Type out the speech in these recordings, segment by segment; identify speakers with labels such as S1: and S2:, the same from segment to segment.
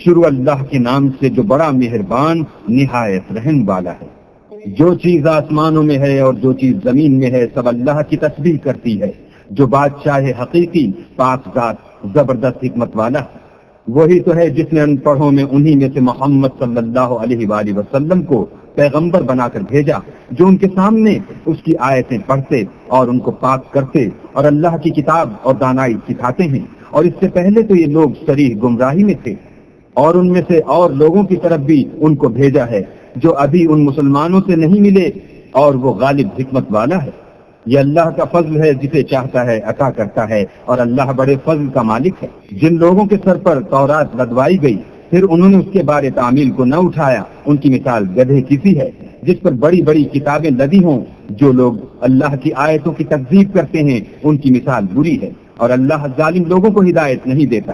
S1: شروع اللہ کے نام سے جو بڑا مہربان نہایت رحم والا ہے۔ جو چیز آسمانوں میں ہے اور جو چیز زمین میں ہے سب اللہ کی تسبیح کرتی ہے، جو بادشاہ حقیقی پاک ذات زبردست حکمت والا ہے۔ وہی تو ہے جس نے ان پڑھوں میں انہی میں سے محمد صلی اللہ علیہ وآلہ وسلم کو پیغمبر بنا کر بھیجا، جو ان کے سامنے اس کی آیتیں پڑھتے اور ان کو پاک کرتے اور اللہ کی کتاب اور دانائی سکھاتے ہیں۔ اور اس سے پہلے تو یہ لوگ صریح گمراہی میں تھے، اور ان میں سے اور لوگوں کی طرف بھی ان کو بھیجا ہے جو ابھی ان مسلمانوں سے نہیں ملے، اور وہ غالب حکمت والا ہے۔ یہ اللہ کا فضل ہے، جسے چاہتا ہے عطا کرتا ہے، اور اللہ بڑے فضل کا مالک ہے۔ جن لوگوں کے سر پر تورات لدوائی گئی پھر انہوں نے اس کے بارے تعمیل کو نہ اٹھایا، ان کی مثال گدھے کسی ہے جس پر بڑی بڑی کتابیں لدی ہوں۔ جو لوگ اللہ کی آیتوں کی تکذیب کرتے ہیں ان کی مثال بری ہے، اور اللہ ظالم لوگوں کو ہدایت نہیں دیتا۔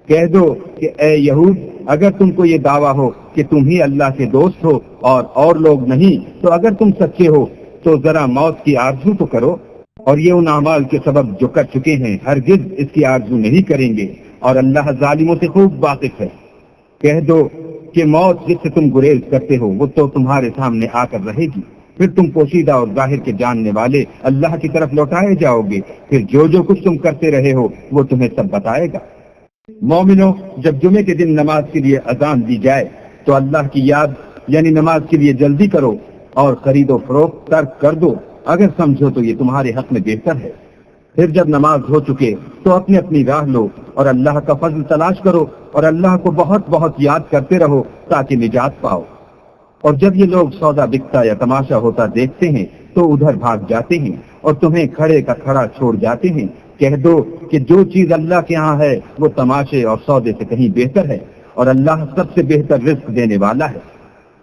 S1: کہہ دو کہ اے یہود، اگر تم کو یہ دعویٰ ہو کہ تم ہی اللہ کے دوست ہو اور لوگ نہیں، تو اگر تم سچے ہو تو ذرا موت کی آرزو تو کرو، اور یہ ان اعمال کے سبب جو کر چکے ہیں ہرگز اس کی آرزو نہیں کریں گے، اور اللہ ظالموں سے خوب واقف ہے۔ کہہ دو کہ موت جس سے تم گریز کرتے ہو وہ تو تمہارے سامنے آ کر رہے گی، پھر تم پوشیدہ اور ظاہر کے جاننے والے اللہ کی طرف لوٹائے جاؤ گے، پھر جو کچھ تم کرتے رہے ہو وہ تمہیں سب بتائے گا۔ مومنوں، جب جمعے کے دن نماز کے لیے اذان دی جائے تو اللہ کی یاد یعنی نماز کے لیے جلدی کرو، اور خرید و فروخت ترک کر دو اگر سمجھو تو یہ تمہارے حق میں بہتر ہے۔ پھر جب نماز ہو چکے تو اپنی اپنی راہ لو اور اللہ کا فضل تلاش کرو، اور اللہ کو بہت بہت یاد کرتے رہو تاکہ نجات پاؤ۔ اور جب یہ لوگ سودا بکتا یا تماشا ہوتا دیکھتے ہیں تو ادھر بھاگ جاتے ہیں اور تمہیں کھڑے کا کھڑا چھوڑ جاتے ہیں۔ کہہ دو کہ جو چیز اللہ کے ہاں ہے وہ تماشے اور سودے سے کہیں بہتر ہے، اور اللہ سب سے بہتر رزق دینے والا ہے۔